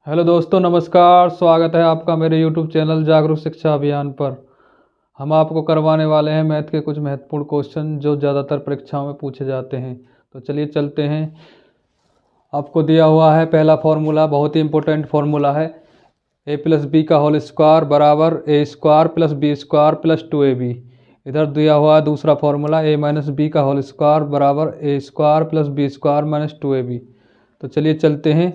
Hello दोस्तों, नमस्कार। स्वागत है आपका मेरे यूट्यूब चैनल जागरूक शिक्षा अभियान पर। हम आपको करवाने वाले हैं मैथ के कुछ महत्वपूर्ण क्वेश्चन जो ज़्यादातर परीक्षाओं में पूछे जाते हैं। तो चलिए चलते हैं। आपको दिया हुआ है पहला फॉर्मूला, बहुत ही इंपॉर्टेंट फॉर्मूला है। ए प्लस बी का होल स्क्वायर बराबर A square plus B square plus 2ab। इधर दिया हुआ है दूसरा फॉर्मूला, ए माइनस बी का होल स्क्वायर बराबर A square plus B square minus 2ab। तो चलिए चलते हैं,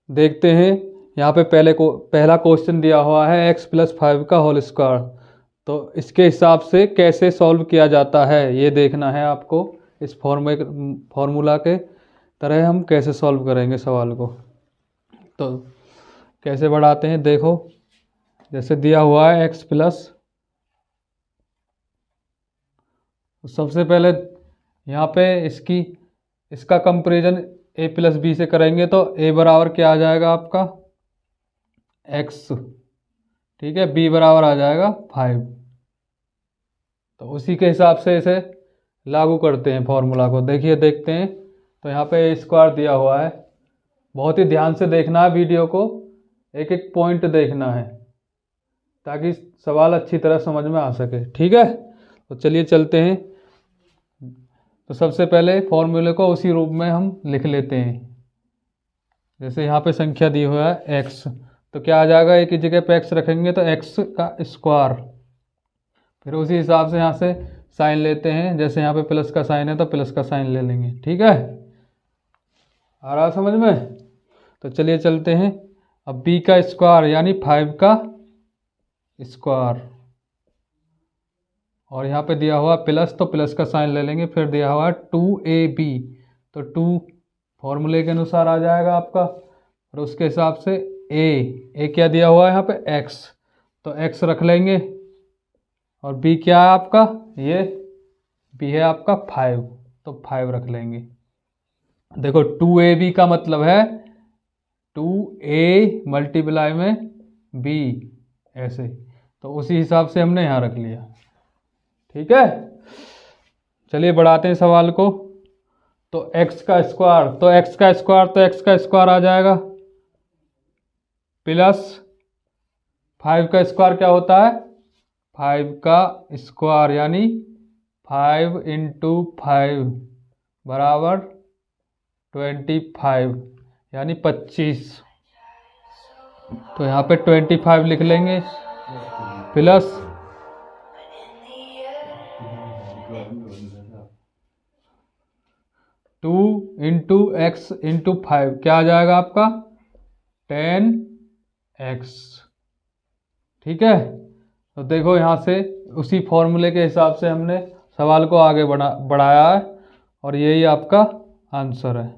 देखते हैं। यहाँ पे पहला क्वेश्चन दिया हुआ है एक्स प्लस 5 का होल स्क्वायर। तो इसके हिसाब से कैसे सॉल्व किया जाता है ये देखना है आपको। इस फॉर्मूला के तरह हम कैसे सॉल्व करेंगे सवाल को। तो कैसे बढ़ाते हैं, देखो। जैसे दिया हुआ है एक्स प्लस, सबसे पहले यहाँ पे इसका कंपेरिजन ए प्लस बी से करेंगे तो ए बराबर क्या आ जाएगा आपका एक्स, ठीक है। बी बराबर आ जाएगा 5। तो उसी के हिसाब से इसे लागू करते हैं फॉर्मूला को। देखते हैं। तो यहाँ पे ए स्क्वायर दिया हुआ है, बहुत ही ध्यान से देखना है वीडियो को, एक एक पॉइंट देखना है ताकि सवाल अच्छी तरह समझ में आ सके, ठीक है। तो चलिए चलते हैं। तो सबसे पहले फॉर्मूले को उसी रूप में हम लिख लेते हैं। जैसे यहाँ पे संख्या दी हुआ है एक्स, तो क्या आ जाएगा, एक ही जगह पे एक्स रखेंगे तो एक्स का स्क्वायर। फिर उसी हिसाब से यहाँ से साइन लेते हैं, जैसे यहाँ पे प्लस का साइन है तो प्लस का साइन ले लेंगे, ठीक है। आ रहा समझ में। तो चलिए चलते हैं। अब बी का स्क्वायर यानी 5 का स्क्वायर, और यहाँ पे दिया हुआ प्लस तो प्लस का साइन ले लेंगे। फिर दिया हुआ 2ab, तो 2 फॉर्मूले के अनुसार आ जाएगा आपका। और उसके हिसाब से ए क्या दिया हुआ है यहाँ पे x, तो x रख लेंगे। और b क्या है आपका, ये b है आपका 5, तो 5 रख लेंगे। देखो 2ab का मतलब है 2a मल्टीप्लाई में b, ऐसे। तो उसी हिसाब से हमने यहाँ रख लिया, ठीक है। चलिए बढ़ाते हैं सवाल को। तो x का स्क्वायर, तो x का स्क्वायर, तो x का स्क्वायर आ जाएगा प्लस 5 का स्क्वायर क्या होता है, 5 का स्क्वायर यानी 5 इंटू 5 बराबर 25 यानी 25। तो यहाँ पे 25 लिख लेंगे प्लस 2 इंटू एक्स इंटू 5 क्या आ जाएगा आपका 10x, ठीक है। तो देखो यहाँ से उसी फॉर्मूले के हिसाब से हमने सवाल को आगे बढ़ाया है, और यही आपका आंसर है,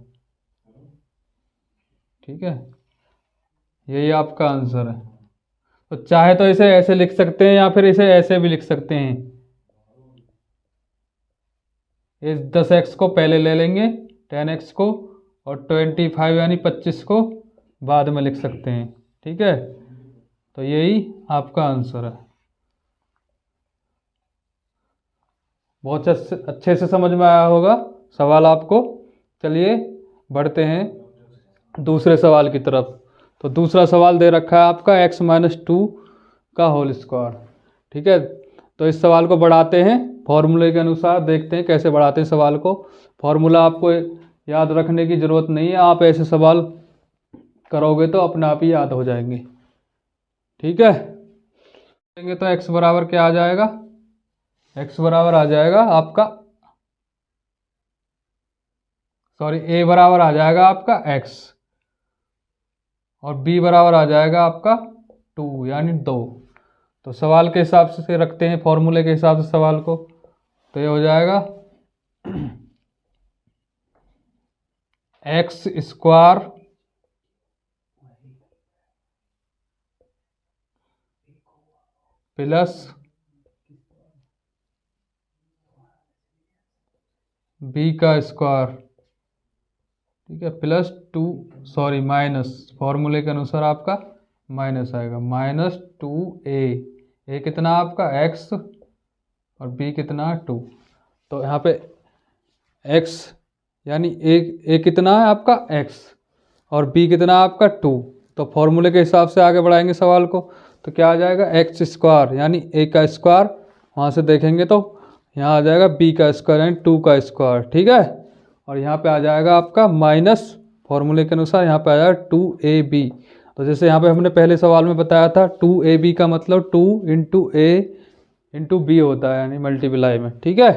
ठीक है। यही आपका आंसर है। तो चाहे तो इसे ऐसे लिख सकते हैं या फिर इसे ऐसे भी लिख सकते हैं। इस 10x को पहले ले लेंगे, 10x को, और 25 यानी 25 को बाद में लिख सकते हैं, ठीक है। तो यही आपका आंसर है। बहुत अच्छे से समझ में आया होगा सवाल आपको। चलिए बढ़ते हैं दूसरे सवाल की तरफ। तो दूसरा सवाल दे रखा है आपका x माइनस 2 का होल स्क्वायर, ठीक है। तो इस सवाल को बढ़ाते हैं फॉर्मूले के अनुसार, देखते हैं कैसे बढ़ाते हैं सवाल को। फॉर्मूला आपको याद रखने की ज़रूरत नहीं है, आप ऐसे सवाल करोगे तो अपने आप ही याद हो जाएंगे, ठीक है। तो x बराबर क्या आ जाएगा, x बराबर आ जाएगा आपका, सॉरी, a बराबर आ जाएगा आपका x, और b बराबर आ जाएगा आपका 2 यानी 2। तो सवाल के हिसाब से रखते हैं, फॉर्मूले के हिसाब से सवाल को। तो ये हो जाएगा एक्स स्क्वायर प्लस बी का स्क्वायर, ठीक है, प्लस 2, सॉरी माइनस, फॉर्मूले के अनुसार आपका माइनस आएगा, माइनस 2a कितना आपका x और b कितना 2। तो यहाँ पे x यानी a कितना है आपका x, और बी कितना आपका 2। तो फॉर्मूले के हिसाब से आगे बढ़ाएंगे सवाल को, तो क्या आ जाएगा एक्स स्क्वायर यानी ए का स्क्वायर, वहाँ से देखेंगे तो यहाँ आ जाएगा बी का स्क्वायर यानी 2 का स्क्वायर, ठीक है। और यहाँ पे आ जाएगा आपका माइनस, फॉर्मूले के अनुसार यहाँ पे आ जाएगा 2ab। तो जैसे यहाँ पे हमने पहले सवाल में बताया था 2ab का मतलब 2 इंटू ए इंटू बी होता है यानी मल्टीप्लाई में, ठीक है।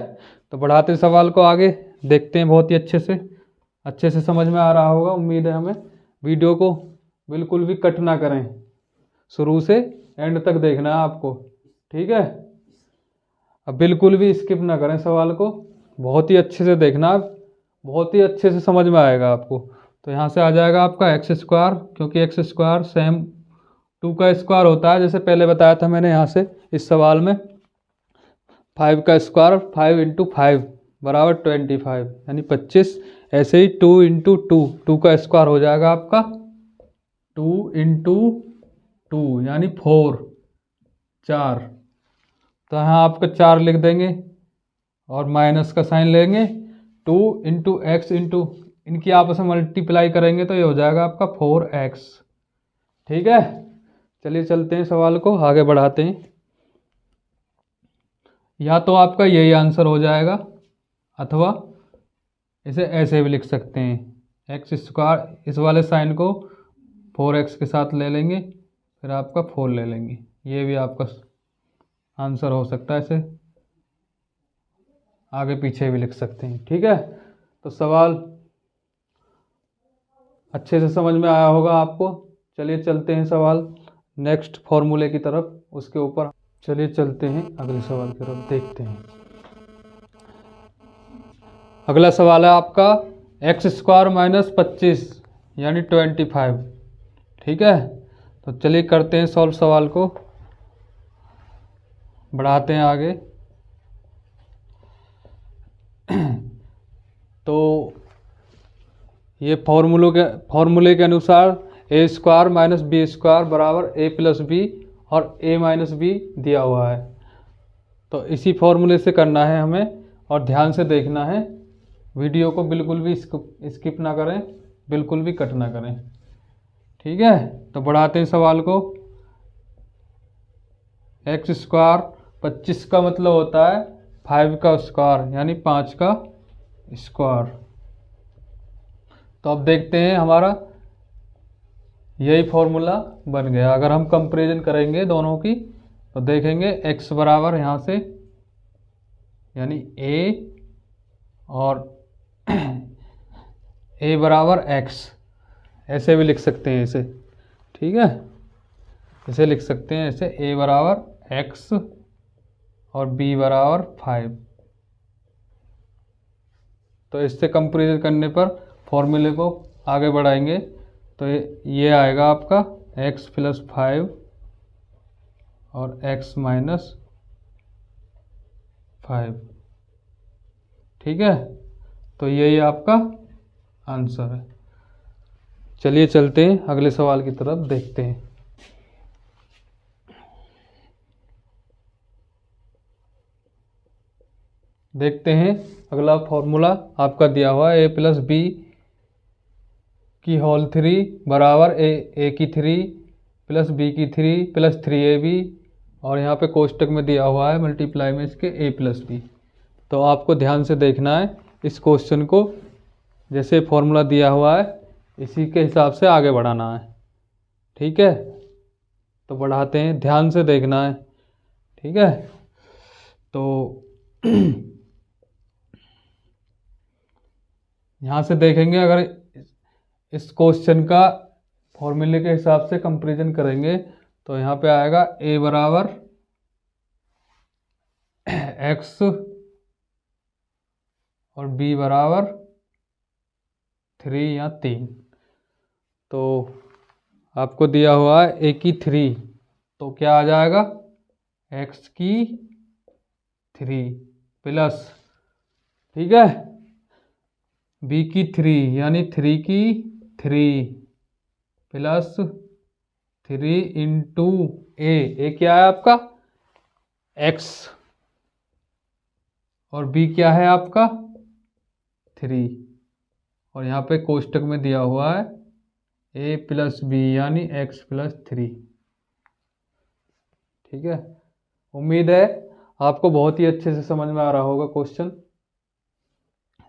तो बढ़ाते सवाल को आगे देखते हैं, बहुत ही अच्छे से समझ में आ रहा होगा उम्मीद है हमें। वीडियो को बिल्कुल भी कट ना करें, शुरू से एंड तक देखना है आपको, ठीक है। अब बिल्कुल भी स्किप ना करें सवाल को, बहुत ही अच्छे से देखना, बहुत ही अच्छे से समझ में आएगा आपको। तो यहाँ से आ जाएगा आपका एक्स स्क्वायर, क्योंकि एक्स स्क्वायर सेम 2 का स्क्वायर होता है, जैसे पहले बताया था मैंने यहाँ से इस सवाल में। 5 का स्क्वायर 5 इंटू 5 बराबर 25 यानी 25। ऐसे ही 2 इंटू 2 का स्क्वायर हो जाएगा आपका 2 इंटू 2 यानी 4। तो यहाँ आपका 4 लिख देंगे और माइनस का साइन लेंगे। 2 इंटू एक्स इंटू इनकी आपस में मल्टीप्लाई करेंगे तो ये हो जाएगा आपका 4x, ठीक है। चलिए चलते हैं सवाल को आगे बढ़ाते हैं। या तो आपका यही आंसर हो जाएगा अथवा इसे ऐसे भी लिख सकते हैं, एक्स स्क्वायर इस वाले साइन को 4x के साथ ले लेंगे, फिर आपका 4 ले लेंगे, ये भी आपका आंसर हो सकता है। इसे आगे पीछे भी लिख सकते हैं, ठीक है। तो सवाल अच्छे से समझ में आया होगा आपको। चलिए चलते हैं सवाल नेक्स्ट फॉर्मूले की तरफ, उसके ऊपर चलिए चलते हैं अगले सवाल की तरफ, देखते हैं। अगला सवाल है आपका एक्स स्क्वायर माइनस 25 यानी 25, ठीक है। तो चलिए करते हैं सॉल्व सवाल को, बढ़ाते हैं आगे। तो ये फॉर्मूले के अनुसार ए स्क्वायर माइनस बी स्क्वायर बराबर ए प्लस बी और ए माइनस बी दिया हुआ है। तो इसी फॉर्मूले से करना है हमें, और ध्यान से देखना है, वीडियो को बिल्कुल भी स्किप ना करें, बिल्कुल भी कट ना करें, ठीक है। तो बढ़ाते हैं सवाल को। एक्स स्क्वायर 25 का मतलब होता है 5 का स्क्वायर यानी 5 का स्क्वायर। तो अब देखते हैं हमारा यही फॉर्मूला बन गया। अगर हम कंपैरिजन करेंगे दोनों की तो देखेंगे x बराबर यहाँ से यानी a और a बराबर x, ऐसे भी लिख सकते हैं इसे, ठीक है। इसे लिख सकते हैं ऐसे a बराबर x और b बराबर 5। तो इससे कंपैरिजन करने पर फॉर्मूले को आगे बढ़ाएंगे तो ये आएगा आपका x प्लस 5 और x माइनस 5, ठीक है। तो यही आपका आंसर है। चलिए चलते हैं अगले सवाल की तरफ, देखते हैं। देखते हैं अगला फॉर्मूला आपका दिया हुआ है ए प्लस बी की होल 3 बराबर ए की 3 प्लस बी की 3 प्लस 3ab, और यहाँ पे कोष्टक में दिया हुआ है मल्टीप्लाई में इसके ए प्लस बी। तो आपको ध्यान से देखना है इस क्वेश्चन को, जैसे फॉर्मूला दिया हुआ है इसी के हिसाब से आगे बढ़ाना है, ठीक है। तो बढ़ाते हैं, ध्यान से देखना है, ठीक है। तो यहाँ से देखेंगे, अगर इस क्वेश्चन का फॉर्मूले के हिसाब से कंपैरिजन करेंगे तो यहाँ पे आएगा a बराबर x और b बराबर 3 या 3। तो आपको दिया हुआ है a की 3, तो क्या आ जाएगा x की 3 प्लस, ठीक है, b की 3 यानी 3 की 3 प्लस 3 इंटू ए क्या है आपका x और b क्या है आपका 3, और यहाँ पे कोष्टक में दिया हुआ है ए प्लस बी यानी एक्स प्लस 3। ठीक है, उम्मीद है आपको बहुत ही अच्छे से समझ में आ रहा होगा क्वेश्चन।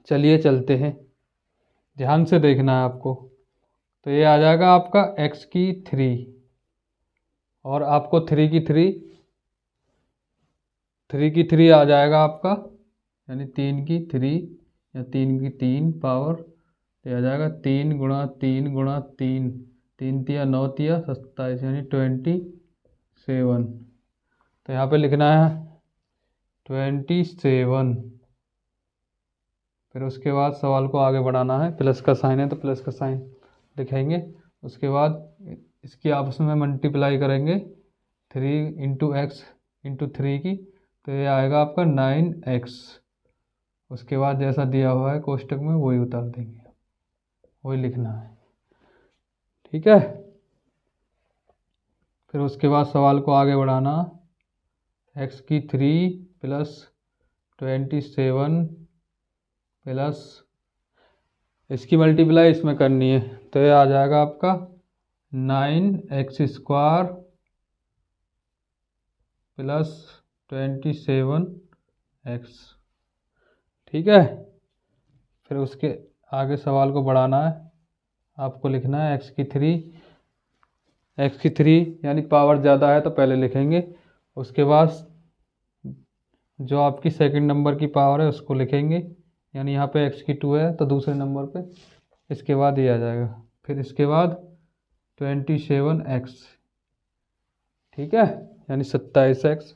चलिए चलते हैं, ध्यान से देखना है आपको। तो ये आ जाएगा आपका x की 3 और आपको 3 की 3 आ जाएगा आपका, यानी 3 की 3 या 3 की 3 पावर, तो ये आ जाएगा 3 गुणा 3 गुणा 3, 3 तिया 9 तिया 27 यानी 27। तो यहाँ पे लिखना है 27। फिर उसके बाद सवाल को आगे बढ़ाना है, प्लस का साइन है तो प्लस का साइन लिखेंगे। उसके बाद इसकी आपस में मल्टीप्लाई करेंगे 3 इंटू एक्स इंटू 3 की, तो ये आएगा आपका 9x। उसके बाद जैसा दिया हुआ है कोष्टक में वही उतार देंगे, वही लिखना है। ठीक है, फिर उसके बाद सवाल को आगे बढ़ाना, x की 3 प्लस 27 प्लस इसकी मल्टीप्लाई इसमें करनी है, तो ये आ जाएगा आपका 9x स्क्वायर प्लस 27x। ठीक है, फिर उसके आगे सवाल को बढ़ाना है, आपको लिखना है x की 3 यानी पावर ज़्यादा है तो पहले लिखेंगे। उसके बाद जो आपकी सेकंड नंबर की पावर है उसको लिखेंगे, यानी यहाँ पे x की 2 है तो दूसरे नंबर पे इसके बाद ये आ जाएगा। फिर इसके बाद 27x। ठीक है, यानी 27x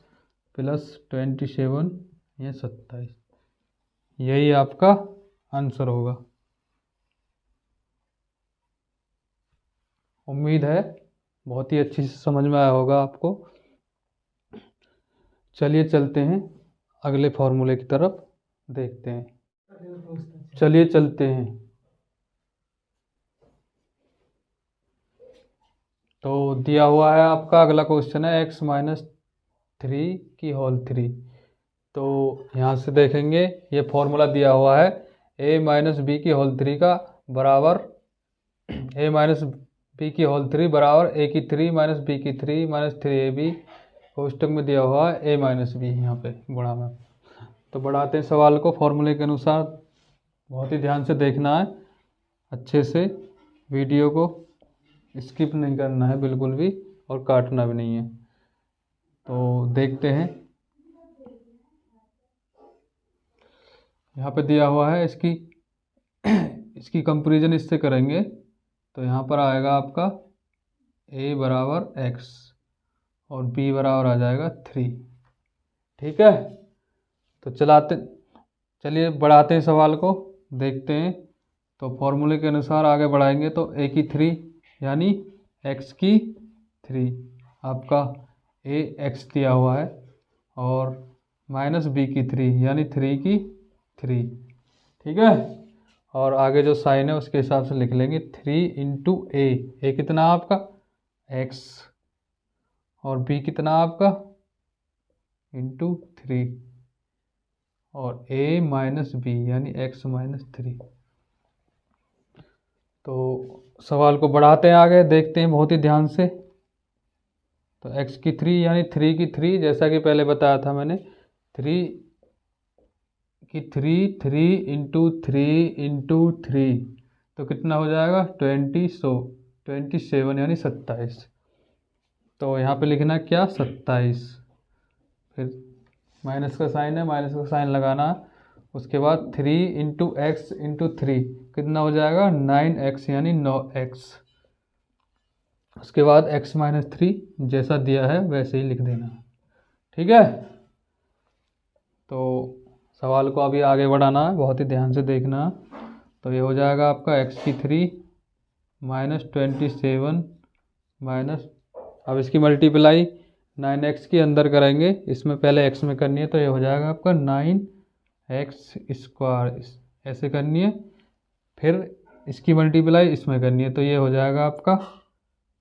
प्लस 27 ये 27, यही आपका आंसर होगा। उम्मीद है बहुत ही अच्छी से समझ में आया होगा आपको। चलिए चलते हैं अगले फॉर्मूले की तरफ, देखते हैं। चलिए चलते हैं। तो दिया हुआ है आपका अगला क्वेश्चन है x माइनस 3 की होल 3। तो यहाँ से देखेंगे ये फॉर्मूला दिया हुआ है a माइनस बी की होल 3 का बराबर a माइनस बी की होल 3 बराबर a की 3 माइनस बी की 3 माइनस 3ab, कोष्टक में दिया हुआ है a माइनस बी यहाँ पे गुणा में। तो बढ़ाते हैं सवाल को फॉर्मूले के अनुसार, बहुत ही ध्यान से देखना है, अच्छे से वीडियो को स्किप नहीं करना है बिल्कुल भी, और काटना भी नहीं है। तो देखते हैं, यहाँ पे दिया हुआ है इसकी कंपैरिजन इससे करेंगे, तो यहाँ पर आएगा आपका a बराबर x और b बराबर आ जाएगा 3। ठीक है, तो चलिए बढ़ाते हैं सवाल को, देखते हैं। तो फॉर्मूले के अनुसार आगे बढ़ाएंगे, तो a की 3 यानी x की 3, आपका a x दिया हुआ है, और माइनस b की 3 यानी 3 की 3। ठीक है, और आगे जो साइन है उसके हिसाब से लिख लेंगे 3 इंटू a कितना आपका x और b कितना आपका इंटू 3, और a माइनस बी यानी x माइनस 3। तो सवाल को बढ़ाते हैं आगे, देखते हैं बहुत ही ध्यान से। तो x की 3 यानी 3 की 3, जैसा कि पहले बताया था मैंने, 3 की 3 इंटू 3, तो कितना हो जाएगा 27 यानी 27। तो यहाँ पे लिखना क्या 27, फिर माइनस का साइन है, माइनस का साइन लगाना। उसके बाद 3 इंटू एक्स इंटू 3 कितना हो जाएगा 9x यानी 9x। उसके बाद x माइनस 3 जैसा दिया है वैसे ही लिख देना। ठीक है, तो सवाल को अभी आगे बढ़ाना है, बहुत ही ध्यान से देखना। तो ये हो जाएगा आपका x की 3 माइनस 27 माइनस, अब इसकी मल्टीप्लाई 9x के अंदर करेंगे, इसमें पहले x में करनी है, तो ये हो जाएगा आपका 9x स्क्वायर, ऐसे करनी है। फिर इसकी मल्टीप्लाई इसमें करनी है, तो ये हो जाएगा आपका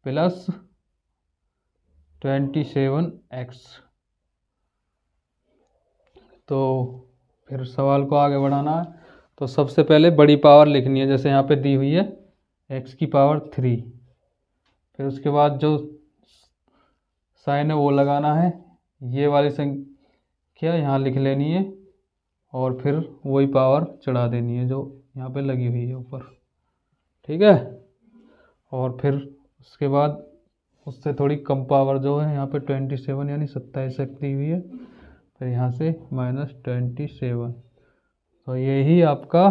प्लस 27x। तो फिर सवाल को आगे बढ़ाना है, तो सबसे पहले बड़ी पावर लिखनी है, जैसे यहाँ पे दी हुई है x की पावर 3, फिर उसके बाद जो साइन है वो लगाना है, ये वाली संख्या यहाँ लिख लेनी है और फिर वही पावर चढ़ा देनी है जो यहाँ पे लगी हुई है ऊपर। ठीक है, और फिर उसके बाद उससे थोड़ी कम पावर जो है यहाँ पे 27 यानी 27 दी हुई है, फिर यहाँ से -27। तो यही आपका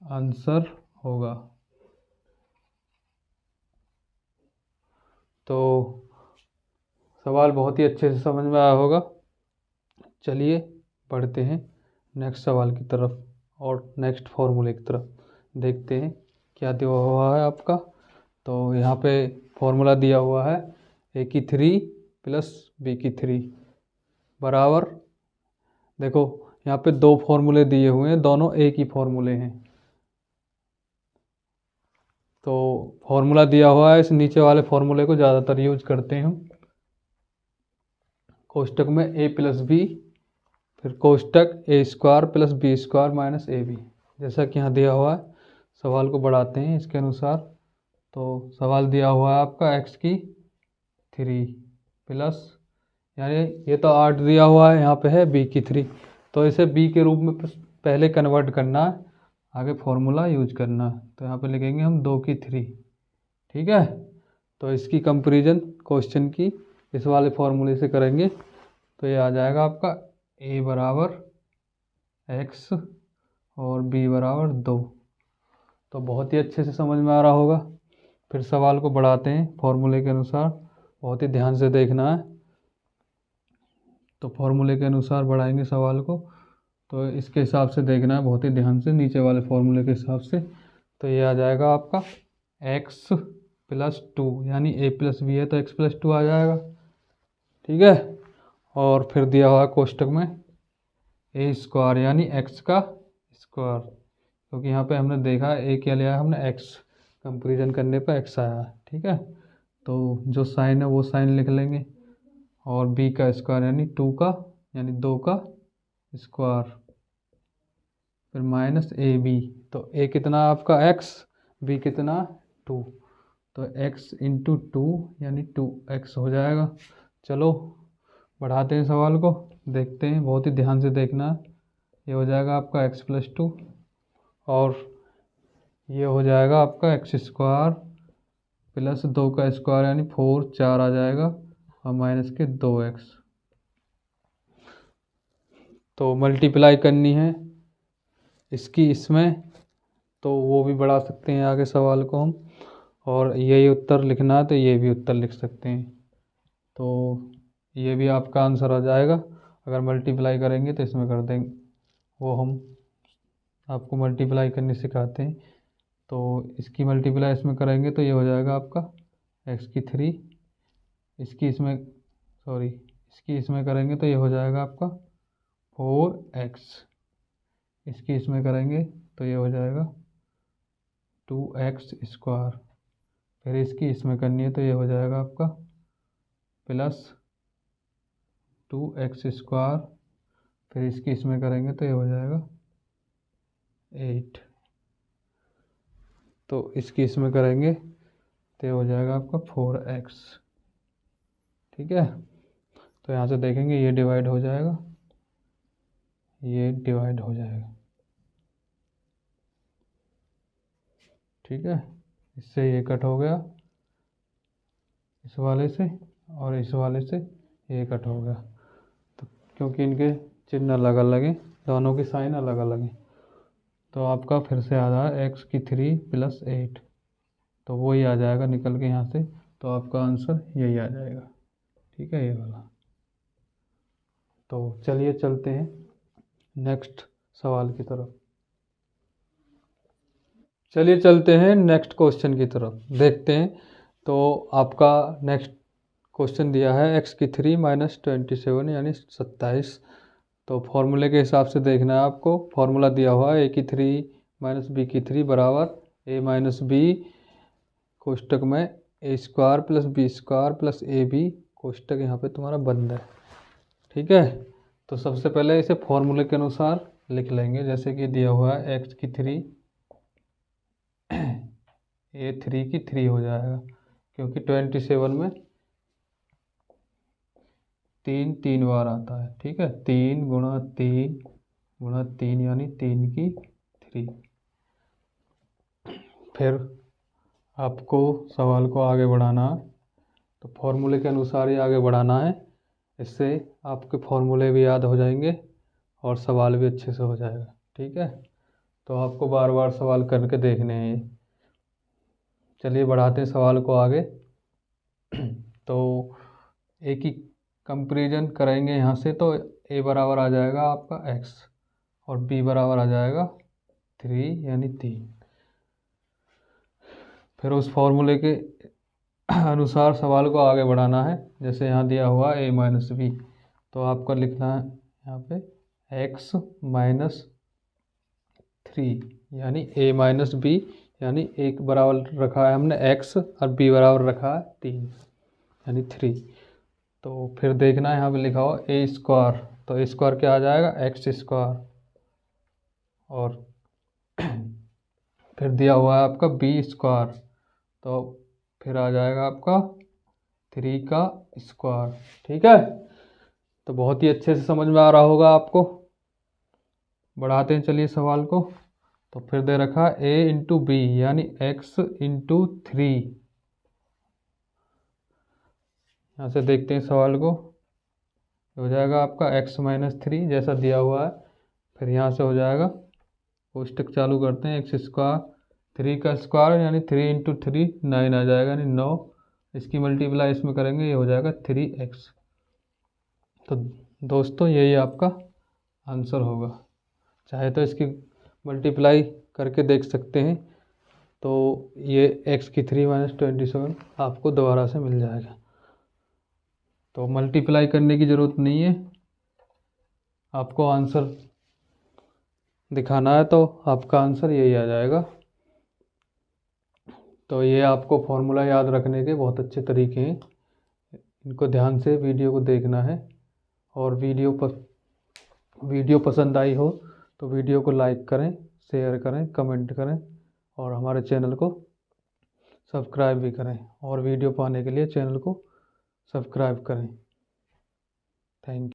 आंसर होगा। तो सवाल बहुत ही अच्छे से समझ में आया होगा। चलिए बढ़ते हैं नेक्स्ट सवाल की तरफ और नेक्स्ट फॉर्मूले की तरफ, देखते हैं क्या दिया हुआ है आपका। तो यहाँ पे फॉर्मूला दिया हुआ है a की 3 प्लस b की 3 बराबर, देखो यहाँ पे दो फॉर्मूले दिए हुए हैं, दोनों एक ही फॉर्मूले हैं। तो फॉर्मूला दिया हुआ है, इस नीचे वाले फॉर्मूले को ज़्यादातर यूज करते हैं हम। कोष्टक में a प्लस बी, फिर कोष्टक a² plus b² minus ab, जैसा कि यहाँ दिया हुआ है। सवाल को बढ़ाते हैं इसके अनुसार। तो सवाल दिया हुआ है आपका x की 3 प्लस, यानी ये तो 8 दिया हुआ है, यहाँ पे है b की 3, तो इसे b के रूप में पहले कन्वर्ट करना है, आगे फॉर्मूला यूज करना है। तो यहाँ पे लिखेंगे हम 2 की 3। ठीक है, तो इसकी कंपैरिजन क्वेश्चन की इस वाले फॉर्मूले से करेंगे तो ये आ जाएगा आपका a बराबर x और b बराबर 2। तो बहुत ही अच्छे से समझ में आ रहा होगा। फिर सवाल को बढ़ाते हैं फॉर्मूले के अनुसार, बहुत ही ध्यान से देखना है। तो फॉर्मूले के अनुसार बढ़ाएंगे सवाल को, तो इसके हिसाब से देखना है बहुत ही ध्यान से, नीचे वाले फॉर्मूले के हिसाब से। तो ये आ जाएगा आपका x प्लस 2, यानी a प्लस b है तो x प्लस 2 आ जाएगा। ठीक है, और फिर दिया हुआ है कोष्टक में a² यानी x का स्क्वायर, क्योंकि यहाँ पे हमने देखा a क्या लिया है हमने x, कंपेरिजन करने पर x आया है। ठीक है, तो जो साइन है वो साइन लिख लेंगे, और b का स्क्वायर यानी 2 का, यानी 2 का स्क्वायर, फिर माइनस ab। तो a कितना आपका x, b कितना 2, तो x इंटू 2 यानी 2x हो जाएगा। चलो बढ़ाते हैं सवाल को, देखते हैं, बहुत ही ध्यान से देखना है। ये हो जाएगा आपका x प्लस 2, और ये हो जाएगा आपका x² प्लस 2 का स्क्वायर यानी 4, 4 आ जाएगा, और माइनस के 2x। तो मल्टीप्लाई करनी है इसकी इसमें, तो वो भी बढ़ा सकते हैं आगे सवाल को हम, और यही उत्तर लिखना है तो ये भी उत्तर लिख सकते हैं। तो ये भी आपका आंसर आ जाएगा। अगर मल्टीप्लाई करेंगे तो इसमें कर देंगे, वो हम आपको मल्टीप्लाई करनी सिखाते हैं। तो इसकी मल्टीप्लाई इसमें करेंगे तो ये हो जाएगा आपका x की 3, इसकी इसमें करेंगे तो ये हो जाएगा आपका 4x, इसकी इसमें करेंगे तो ये हो जाएगा 2x², फिर इसकी इसमें करनी है तो ये हो जाएगा आपका प्लस 2x², फिर इसकी इसमें करेंगे तो ये हो जाएगा 8, तो इसकी इसमें करेंगे तो ये हो जाएगा आपका 4x। ठीक है, तो यहाँ से देखेंगे ये डिवाइड हो जाएगा, ये डिवाइड हो जाएगा। ठीक है, इससे ये कट हो गया इस वाले से, और इस वाले से ये कट हो गया, तो क्योंकि इनके चिन्ह अलग अलग हैं, दोनों की साइन अलग अलग हैं। तो आपका फिर से आ रहा है x की 3 प्लस 8, तो वही आ जाएगा निकल के यहाँ से, तो आपका आंसर यही आ जाएगा। ठीक है, ये वाला। तो चलिए चलते हैं नेक्स्ट सवाल की तरफ, चलिए चलते हैं नेक्स्ट क्वेश्चन की तरफ, देखते हैं। तो आपका नेक्स्ट क्वेश्चन दिया है x की 3 माइनस 27 यानी 27। तो फॉर्मूले के हिसाब से देखना है आपको। फॉर्मूला दिया हुआ है a की 3 माइनस b की 3 बराबर a माइनस b कोष्टक में a² plus b² plus ab, कोष्टक यहाँ पे तुम्हारा बंद है। ठीक है, तो सबसे पहले इसे फॉर्मूले के अनुसार लिख लेंगे, जैसे कि दिया हुआ है x की 3 A3 की 3 हो जाएगा, क्योंकि 27 में 3 3 बार आता है। ठीक है, 3 गुणा 3 गुणा 3 यानी 3 की 3। फिर आपको सवाल को आगे बढ़ाना है, तो फॉर्मूले के अनुसार ही आगे बढ़ाना है। इससे आपके फॉर्मूले भी याद हो जाएंगे और सवाल भी अच्छे से हो जाएगा। ठीक है, तो आपको बार बार सवाल करके देखने हैं। चलिए बढ़ाते हैं सवाल को आगे। तो ए की कंपेरिजन करेंगे यहाँ से, तो ए बराबर आ जाएगा आपका x और b बराबर आ जाएगा 3 यानी 3। फिर उस फॉर्मूले के अनुसार सवाल को आगे बढ़ाना है। जैसे यहाँ दिया हुआ a माइनस बी, तो आपको लिखना है यहाँ पे x माइनस 3 यानी a माइनस बी, यानी एक बराबर रखा है हमने x और b बराबर रखा है 3 यानी 3। तो फिर देखना है यहाँ पे लिखा हुआ ए स्क्वायर, तो ए स्क्वायर क्या आ जाएगा एक्स स्क्वायर, और फिर दिया हुआ है आपका बी स्क्वायर, तो फिर आ जाएगा आपका 3 का स्क्वायर। ठीक है, तो बहुत ही अच्छे से समझ में आ रहा होगा आपको। बढ़ाते हैं चलिए सवाल को। तो फिर दे रखा है ए इंटू बी यानी एक्स इंटू 3। यहाँ से देखते हैं सवाल को, हो जाएगा आपका x माइनस 3 जैसा दिया हुआ है। फिर यहाँ से हो जाएगा, कोष्टक चालू करते हैं, एक्स स्क्वायर 3 का स्क्वायर यानी 3 इंटू 3 9 आ जाएगा यानी 9। इसकी मल्टीप्लाई इसमें करेंगे, ये हो जाएगा 3x। तो दोस्तों यही आपका आंसर होगा। चाहे तो इसकी मल्टीप्लाई करके देख सकते हैं, तो ये x की 3 माइनस 27 आपको दोबारा से मिल जाएगा। तो मल्टीप्लाई करने की ज़रूरत नहीं है, आपको आंसर दिखाना है तो आपका आंसर यही आ जाएगा। तो ये आपको फॉर्मूला याद रखने के बहुत अच्छे तरीके हैं, इनको ध्यान से वीडियो को देखना है। और वीडियो पसंद आई हो तो वीडियो को लाइक करें, शेयर करें, कमेंट करें और हमारे चैनल को सब्सक्राइब भी करें। और वीडियो पाने के लिए चैनल को सब्सक्राइब करें। Thank you.